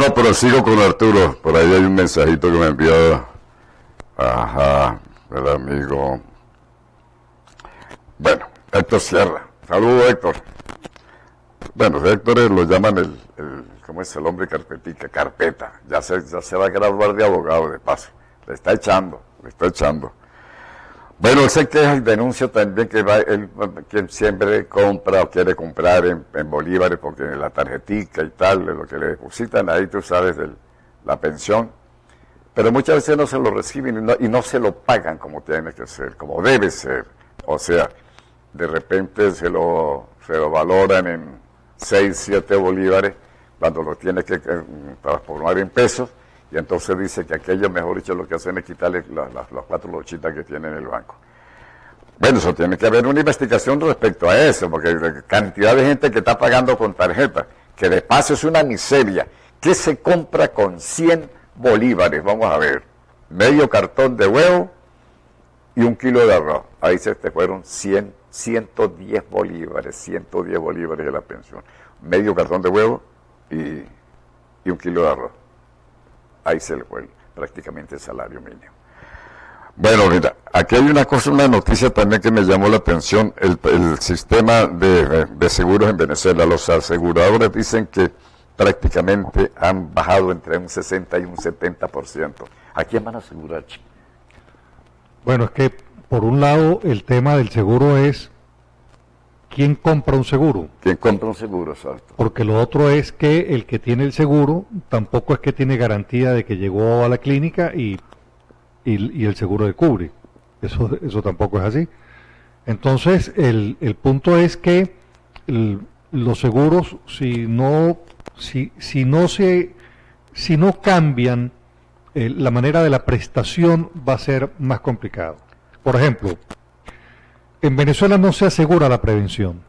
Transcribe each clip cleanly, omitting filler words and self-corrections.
Bueno, pero sigo con Arturo. Por ahí hay un mensajito que me envió el amigo. Bueno, Héctor Sierra. Saludos, Héctor. Bueno, Héctor lo llaman ¿cómo es el hombre carpetica? Carpeta. Ya se va a graduar de abogado, de paso. Le está echando. Bueno, sé que él denuncia también que que siempre compra o quiere comprar en bolívares porque la tarjetica y tal, lo que le depositan ahí, tú sabes, la pensión. Pero muchas veces no se lo reciben y no se lo pagan como tiene que ser, como debe ser. O sea, de repente se lo valoran en 6, 7 bolívares cuando lo tiene que transformar en pesos. Y entonces dice que aquello, mejor dicho, lo que hacen es quitarle las 4 lochitas que tiene en el banco. Bueno, eso tiene que haber una investigación respecto a eso, porque la cantidad de gente que está pagando con tarjeta, que de paso es una miseria. ¿Qué se compra con 100 bolívares? Vamos a ver. Medio cartón de huevo y 1 kilo de arroz. Ahí se te fueron 110 bolívares, 110 bolívares de la pensión. Medio cartón de huevo y 1 kilo de arroz. Ahí se le fue prácticamente el salario mínimo. Bueno, mira, aquí hay una noticia también que me llamó la atención, el sistema de seguros en Venezuela. Los aseguradores dicen que prácticamente han bajado entre un 60 y un 70%. ¿A quién van a asegurar, chico? Bueno, es que por un lado el tema del seguro es ¿quién compra un seguro? ¿Quién compra un seguro, exacto? Porque lo otro es que el que tiene el seguro tampoco es que tiene garantía de que llegó a la clínica y el seguro le cubre. Eso tampoco es así. Entonces, el punto es que los seguros, si no cambian la manera de la prestación, va a ser más complicado. Por ejemplo, en Venezuela no se asegura la prevención.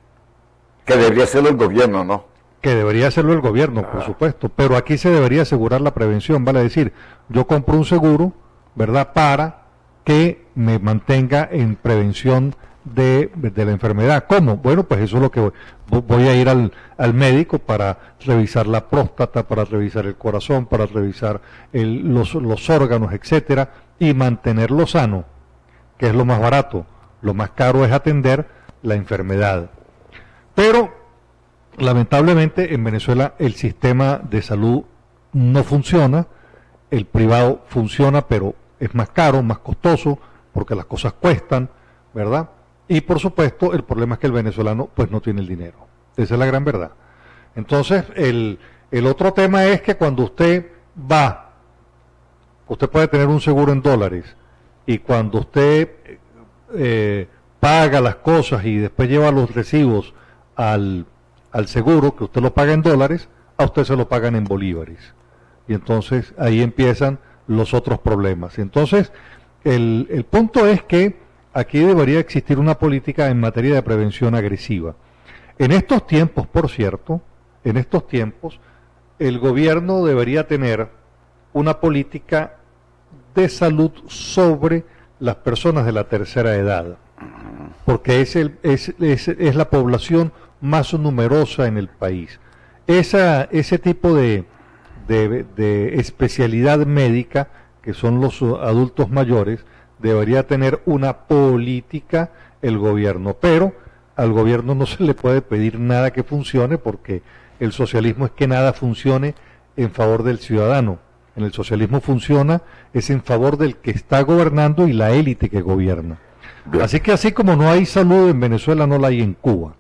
Que debería hacerlo el gobierno, ¿no? Que debería hacerlo el gobierno, por supuesto, pero aquí se debería asegurar la prevención, vale decir, yo compro un seguro, ¿verdad?, para que me mantenga en prevención de la enfermedad. ¿Cómo? Bueno, pues eso es lo que voy a ir al médico para revisar la próstata, para revisar el corazón, para revisar los órganos, etcétera, y mantenerlo sano, que es lo más barato. Lo más caro es atender la enfermedad. Pero, lamentablemente, en Venezuela el sistema de salud no funciona. El privado funciona, pero es más caro, más costoso, porque las cosas cuestan, ¿verdad? Y, por supuesto, el problema es que el venezolano pues no tiene el dinero. Esa es la gran verdad. Entonces, el otro tema es que cuando usted puede tener un seguro en dólares, y cuando usted paga las cosas y después lleva los recibos al seguro, que usted lo paga en dólares, a usted se lo pagan en bolívares. Y entonces ahí empiezan los otros problemas. Entonces, el punto es que aquí debería existir una política en materia de prevención agresiva. En estos tiempos, por cierto, el gobierno debería tener una política de salud sobre las personas de la tercera edad, porque es la población más numerosa en el país. Ese tipo de especialidad médica, que son los adultos mayores, debería tener una política el gobierno, pero al gobierno no se le puede pedir nada que funcione, porque el socialismo es que nada funcione en favor del ciudadano. En el socialismo funciona es en favor del que está gobernando y la élite que gobierna. Bien. Así que así como no hay salud en Venezuela, no la hay en Cuba.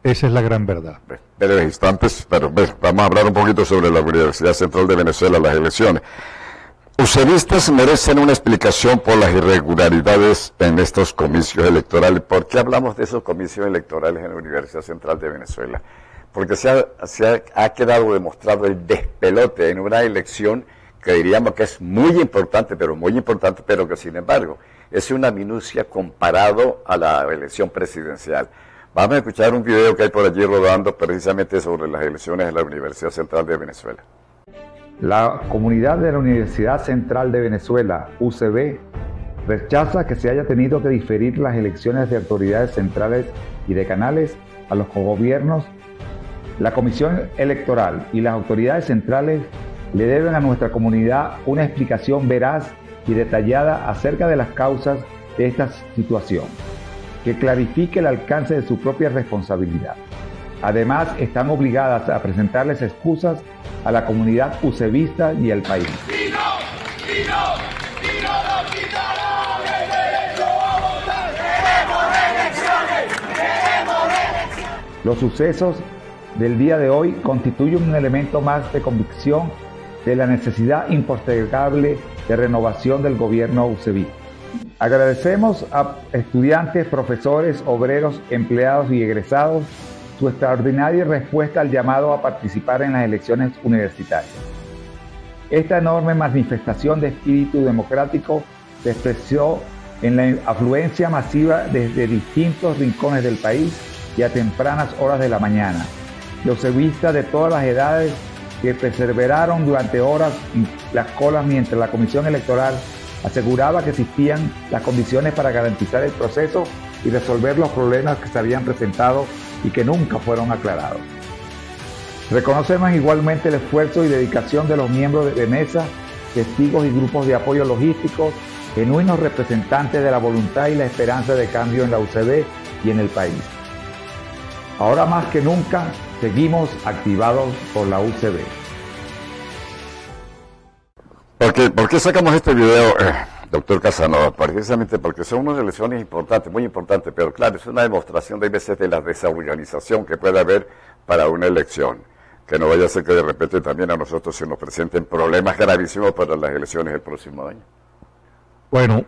Esa es la gran verdad. Pero instantes, vamos a hablar un poquito sobre la Universidad Central de Venezuela, las elecciones. Usuaristas merecen una explicación por las irregularidades en estos comicios electorales. ¿Por qué hablamos de esos comicios electorales en la Universidad Central de Venezuela? Porque se ha quedado demostrado el despelote en una elección que diríamos que es muy importante, pero que sin embargo es una minucia comparado a la elección presidencial. Vamos a escuchar un video que hay por allí rodando precisamente sobre las elecciones de la Universidad Central de Venezuela. La comunidad de la Universidad Central de Venezuela, UCV, rechaza que se haya tenido que diferir las elecciones de autoridades centrales y decanales a los cogobiernos. La Comisión Electoral y las autoridades centrales le deben a nuestra comunidad una explicación veraz y detallada acerca de las causas de esta situación, que clarifique el alcance de su propia responsabilidad. Además, están obligadas a presentarles excusas a la comunidad UCBista y al país. Los sucesos del día de hoy constituyen un elemento más de convicción de la necesidad impostergable de renovación del gobierno UCBista. Agradecemos a estudiantes, profesores, obreros, empleados y egresados su extraordinaria respuesta al llamado a participar en las elecciones universitarias. Esta enorme manifestación de espíritu democrático se expresó en la afluencia masiva desde distintos rincones del país y a tempranas horas de la mañana. Los UCBistas de todas las edades que perseveraron durante horas en las colas mientras la Comisión Electoral aseguraba que existían las condiciones para garantizar el proceso y resolver los problemas que se habían presentado y que nunca fueron aclarados. Reconocemos igualmente el esfuerzo y dedicación de los miembros de mesa, testigos y grupos de apoyo logístico, genuinos representantes de la voluntad y la esperanza de cambio en la UCB y en el país. Ahora más que nunca, seguimos activados por la UCB. ¿Por qué sacamos este video, doctor Casanova? Precisamente porque son unas elecciones importantes, muy importantes, pero claro, es una demostración de veces de la desorganización que puede haber para una elección. Que no vaya a ser que de repente también a nosotros se nos presenten problemas gravísimos para las elecciones del próximo año. Bueno,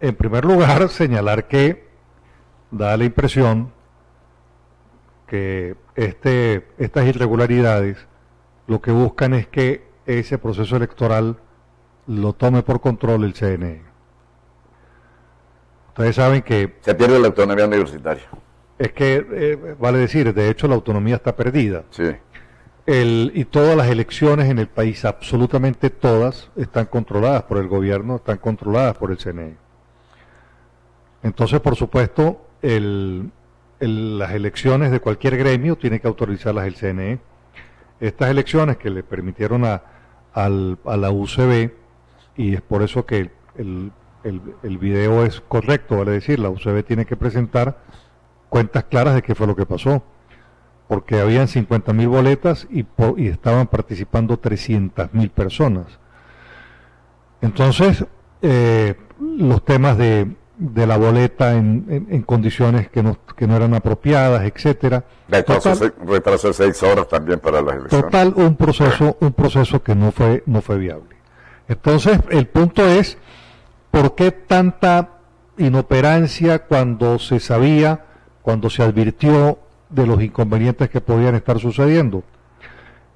en primer lugar, señalar que da la impresión que estas irregularidades lo que buscan es que ese proceso electoral lo tome por control el CNE. Ustedes saben que... Se pierde la autonomía universitaria. Es que, vale decir, de hecho la autonomía está perdida. Sí. Y todas las elecciones en el país, absolutamente todas, están controladas por el gobierno, están controladas por el CNE. Entonces, por supuesto, las elecciones de cualquier gremio tiene que autorizarlas el CNE. Estas elecciones que le permitieron a la UCB, y es por eso que el video es correcto, vale decir, la UCB tiene que presentar cuentas claras de qué fue lo que pasó, porque habían 50.000 boletas y estaban participando 300.000 personas. Entonces, los temas de la boleta en condiciones que no eran apropiadas, etcétera. Retraso de 6 horas también para las elecciones. Total, un proceso que no fue viable. Entonces, el punto es, ¿por qué tanta inoperancia cuando se sabía, cuando se advirtió de los inconvenientes que podían estar sucediendo?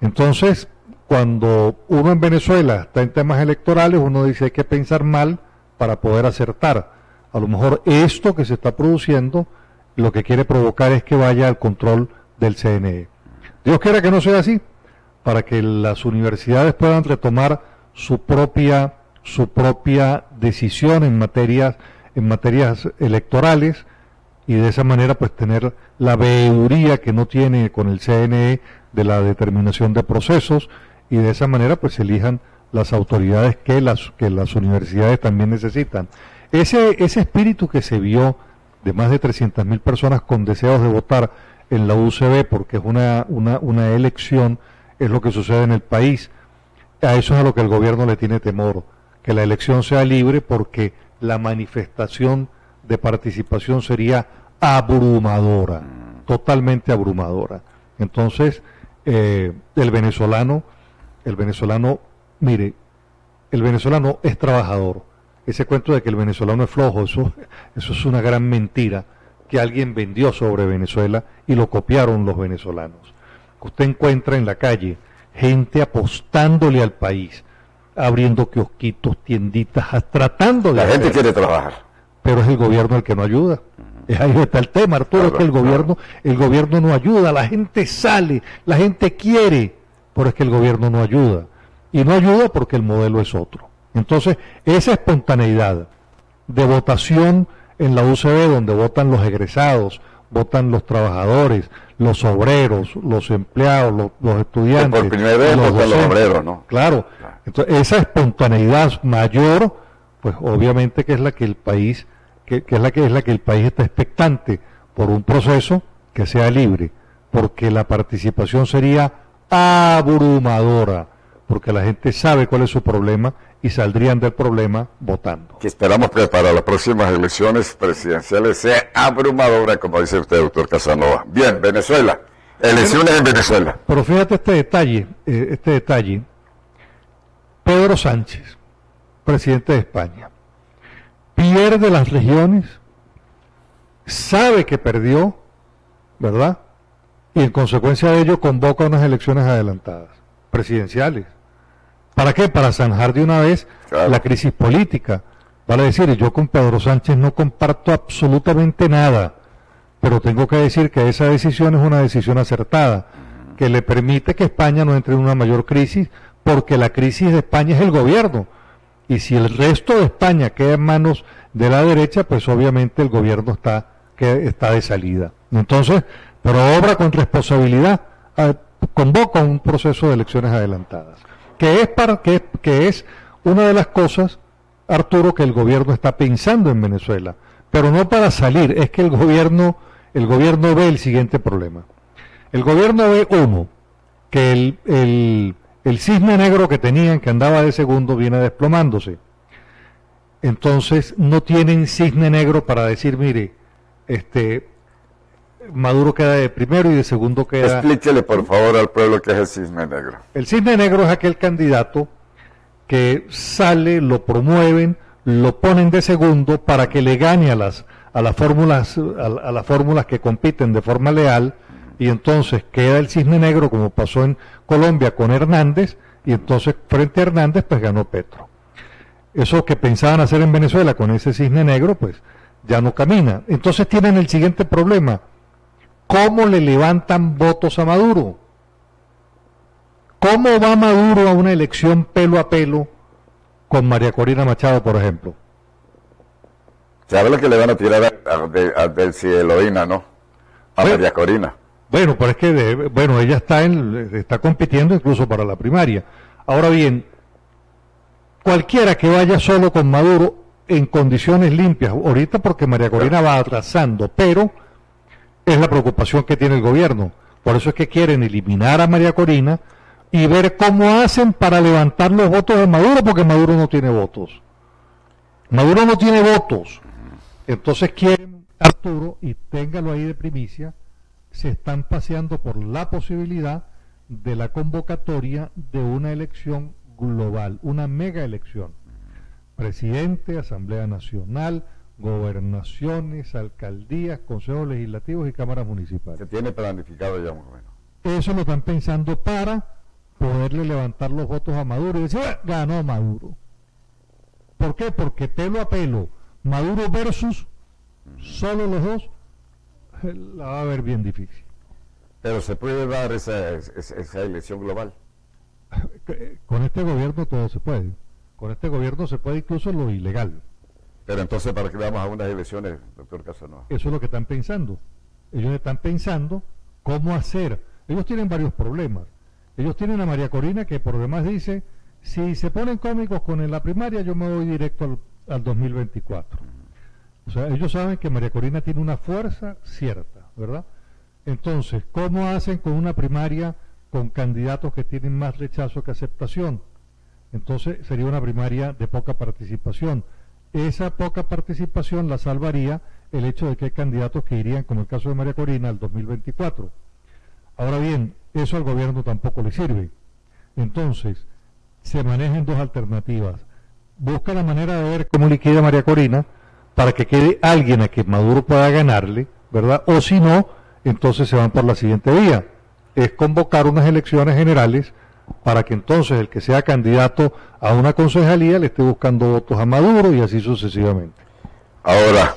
Entonces, cuando uno en Venezuela está en temas electorales, uno dice hay que pensar mal para poder acertar. A lo mejor esto que se está produciendo lo que quiere provocar es que vaya al control del CNE. Dios quiera que no sea así, para que las universidades puedan retomar su propia decisión en materias electorales y de esa manera pues tener la veeduría que no tiene con el CNE de la determinación de procesos y de esa manera pues elijan las autoridades que las universidades también necesitan. Ese espíritu que se vio de más de 300.000 personas con deseos de votar en la UCB porque es una elección, es lo que sucede en el país. A eso es a lo que el gobierno le tiene temor, que la elección sea libre porque la manifestación de participación sería abrumadora, totalmente abrumadora. Entonces, el venezolano, mire, el venezolano es trabajador. Ese cuento de que el venezolano es flojo, eso es una gran mentira que alguien vendió sobre Venezuela y lo copiaron los venezolanos. Usted encuentra en la calle gente apostándole al país, abriendo kiosquitos, tienditas, tratando de... La gente quiere trabajar. Pero es el gobierno el que no ayuda. Ahí está el tema, Arturo, es que el gobierno no ayuda, la gente sale, la gente quiere, pero es que el gobierno no ayuda. Y no ayuda porque el modelo es otro. Entonces, esa espontaneidad de votación en la UCB, donde votan los egresados, votan los trabajadores, los obreros, los empleados, los estudiantes. Por primera vez votan los obreros, ¿no? Claro. Entonces, esa espontaneidad mayor, pues obviamente que es la que el país, que es la que el país está expectante por un proceso que sea libre, porque la participación sería abrumadora, porque la gente sabe cuál es su problema y saldrían del problema votando. Que esperamos que para las próximas elecciones presidenciales sea abrumadora, como dice usted, doctor Casanova. Bien, Venezuela, elecciones en Venezuela. Pero fíjate este detalle, Pedro Sánchez, presidente de España, pierde las regiones, sabe que perdió, ¿verdad? Y en consecuencia de ello convoca unas elecciones adelantadas, presidenciales. ¿Para qué? Para zanjar de una vez la crisis política. Vale decir, yo con Pedro Sánchez no comparto absolutamente nada, pero tengo que decir que esa decisión es una decisión acertada, que le permite que España no entre en una mayor crisis, porque la crisis de España es el gobierno. Y si el resto de España queda en manos de la derecha, pues obviamente el gobierno está de salida. Entonces, pero obra con responsabilidad, convoca un proceso de elecciones adelantadas, que es una de las cosas, Arturo, que el gobierno está pensando en Venezuela, pero no para salir, es que el gobierno ve el siguiente problema. El gobierno ve, uno, que el cisne negro que tenían, que andaba de segundo, viene desplomándose. Entonces no tienen cisne negro para decir, mire, Maduro queda de primero y de segundo queda... Explíquele por favor al pueblo qué es el cisne negro. El cisne negro es aquel candidato que sale, lo promueven, lo ponen de segundo para que le gane a las fórmulas que compiten de forma leal, y entonces queda el cisne negro, como pasó en Colombia con Hernández, y entonces frente a Hernández pues ganó Petro. Eso que pensaban hacer en Venezuela con ese cisne negro, pues ya no camina. Entonces tienen el siguiente problema: ¿cómo le levantan votos a Maduro? ¿Cómo va Maduro a una elección pelo a pelo con María Corina Machado, por ejemplo? ¿Sabe lo que le van a tirar a Delcy Eloína, no? A María Corina. Bueno, pero es que ella está compitiendo incluso para la primaria. Ahora bien, cualquiera que vaya solo con Maduro en condiciones limpias, ahorita porque María Corina va atrasando, pero es la preocupación que tiene el gobierno. Por eso es que quieren eliminar a María Corina y ver cómo hacen para levantar los votos de Maduro, porque Maduro no tiene votos. Maduro no tiene votos. Entonces quieren, Arturo, y téngalo ahí de primicia, se están paseando por la posibilidad de la convocatoria de una elección global, una mega elección. Presidente, Asamblea Nacional, gobernaciones, alcaldías, consejos legislativos y cámaras municipales. Se tiene planificado ya más o menos. Eso lo están pensando para poderle levantar los votos a Maduro y decir, ganó Maduro. ¿Por qué? Porque pelo a pelo, Maduro versus solo los dos, la va a ver bien difícil. Pero se puede dar esa elección global. Con este gobierno todo se puede. Con este gobierno se puede incluso lo ilegal. Pero entonces, ¿para qué vamos a unas elecciones, doctor Casanova? Eso es lo que están pensando. Ellos están pensando cómo hacer. Ellos tienen varios problemas. Ellos tienen a María Corina, que por demás dice, si se ponen cómicos con la primaria, yo me voy directo al 2024. O sea, ellos saben que María Corina tiene una fuerza cierta, ¿verdad? Entonces, ¿cómo hacen con una primaria con candidatos que tienen más rechazo que aceptación? Entonces, sería una primaria de poca participación. Esa poca participación la salvaría el hecho de que hay candidatos que irían, como el caso de María Corina, al 2024. Ahora bien, eso al gobierno tampoco le sirve. Entonces, se manejan dos alternativas. Busca la manera de ver cómo liquida María Corina para que quede alguien a que Maduro pueda ganarle, ¿verdad? O si no, entonces se van por la siguiente vía. Es convocar unas elecciones generales para que entonces el que sea candidato a una concejalía le esté buscando votos a Maduro y así sucesivamente. Ahora,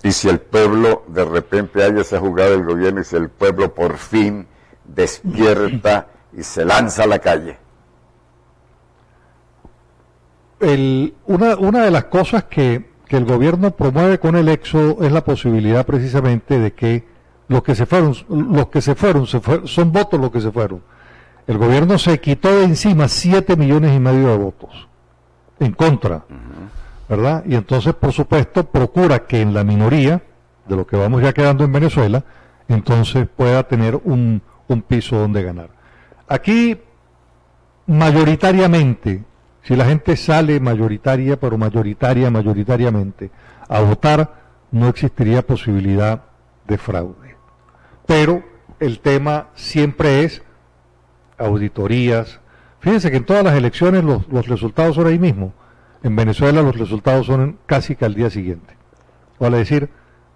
y si el pueblo de repente haya esa jugada del gobierno y si el pueblo por fin despierta y se lanza a la calle. Una de las cosas que el gobierno promueve con el éxodo es la posibilidad precisamente de que los que se fueron, son votos los que se fueron. El gobierno se quitó de encima 7,5 millones de votos en contra, ¿verdad? Y entonces, por supuesto, procura que en la minoría, de lo que vamos ya quedando en Venezuela, entonces pueda tener un piso donde ganar. Aquí, mayoritariamente, si la gente sale mayoritariamente a votar, no existiría posibilidad de fraude. Pero el tema siempre es auditorías. Fíjense que en todas las elecciones los resultados son ahí mismo. En Venezuela los resultados son casi que al día siguiente. Vale decir,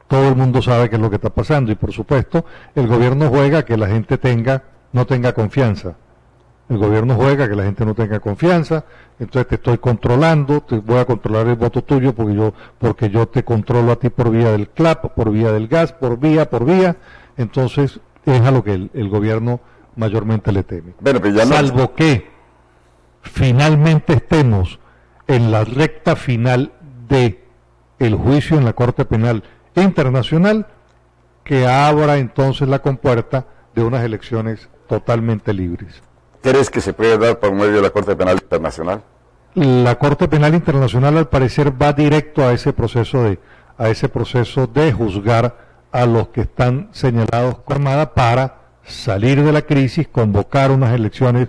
todo el mundo sabe qué es lo que está pasando y por supuesto el gobierno juega a que la gente no tenga confianza. El gobierno juega a que la gente no tenga confianza, entonces te estoy controlando, te voy a controlar el voto tuyo porque yo te controlo a ti por vía del CLAP, por vía del gas, por vía, entonces es a lo que el gobierno mayormente le teme. Bueno, pues ya salvo que finalmente estemos en la recta final de el juicio en la Corte Penal Internacional, que abra entonces la compuerta de unas elecciones totalmente libres. ¿Crees que se puede dar por medio de la Corte Penal Internacional? La Corte Penal Internacional al parecer va directo a ese proceso de juzgar a los que están señalados con armada para salir de la crisis, convocar unas elecciones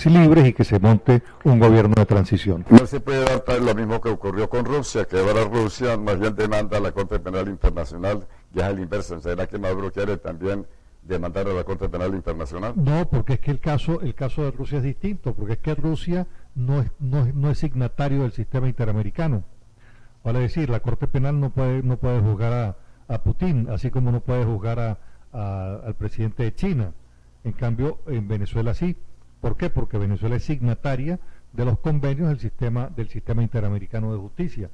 libres y que se monte un gobierno de transición. No se puede dar lo mismo que ocurrió con Rusia, que ahora Rusia más bien demanda a la Corte Penal Internacional, ya es el inverso. ¿Será que Maduro quiere también demandar a la Corte Penal Internacional? No, porque es que el caso de Rusia es distinto, porque es que Rusia no es signatario del sistema interamericano. Vale decir, la Corte Penal no puede juzgar a Putin, así como no puede juzgar al presidente de China. En cambio, en Venezuela sí. ¿Por qué? Porque Venezuela es signataria de los convenios del sistema interamericano de justicia.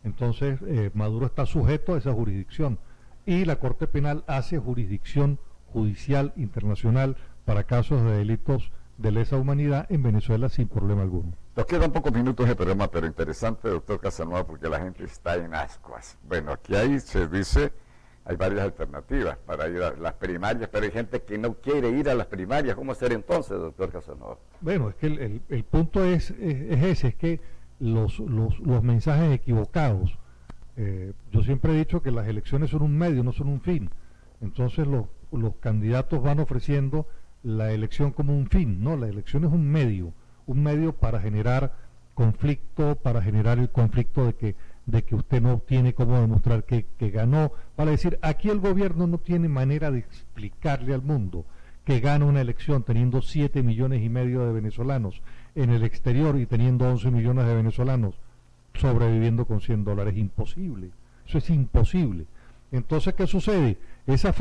Entonces, Maduro está sujeto a esa jurisdicción. Y la Corte Penal hace jurisdicción judicial internacional para casos de delitos de lesa humanidad en Venezuela sin problema alguno. Nos quedan pocos minutos de programa, pero interesante, doctor Casanova, porque la gente está en ascuas. Bueno, aquí se dice, hay varias alternativas para ir a las primarias, pero hay gente que no quiere ir a las primarias. ¿Cómo hacer entonces, doctor Casanova? Bueno, es que el punto es que los mensajes equivocados. Yo siempre he dicho que las elecciones son un medio, no son un fin. Entonces los candidatos van ofreciendo la elección como un fin. No, la elección es un medio para generar conflicto, para generar el conflicto de que usted no tiene cómo demostrar que ganó. Vale decir, aquí el gobierno no tiene manera de explicarle al mundo que gana una elección teniendo 7,5 millones de venezolanos en el exterior y teniendo 11 millones de venezolanos sobreviviendo con $100. Imposible, eso es imposible. Entonces, ¿qué sucede? Esa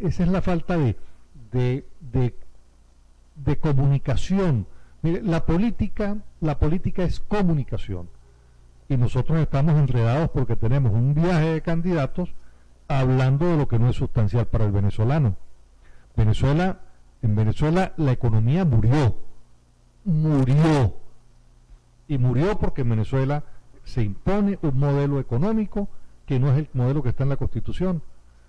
es la falta de comunicación. Mire, la política es comunicación. Y nosotros estamos enredados porque tenemos un viaje de candidatos hablando de lo que no es sustancial para el venezolano. En Venezuela la economía murió. Y murió porque en Venezuela se impone un modelo económico que no es el modelo que está en la Constitución.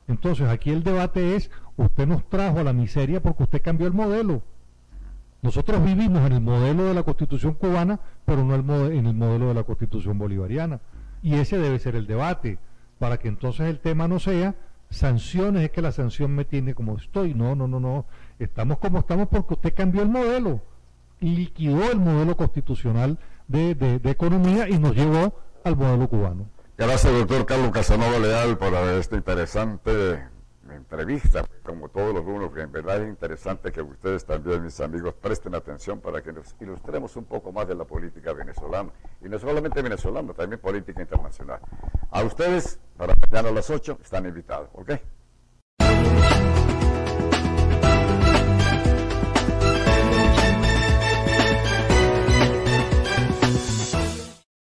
Entonces aquí el debate es, usted nos trajo a la miseria porque usted cambió el modelo. Nosotros vivimos en el modelo de la Constitución cubana, pero no en el modelo de la Constitución bolivariana. Y ese debe ser el debate, para que entonces el tema no sea sanciones, es que la sanción me tiene como estoy. No. Estamos como estamos porque usted cambió el modelo, liquidó el modelo constitucional de economía y nos llevó al modelo cubano. Gracias, doctor Carlos Casanova Leal, por esta interesante entrevista, como todos los lunes, que en verdad es interesante que ustedes también, mis amigos, presten atención para que nos ilustremos un poco más de la política venezolana, y no solamente venezolana, también política internacional. A ustedes, para mañana a las 8, están invitados, ¿ok?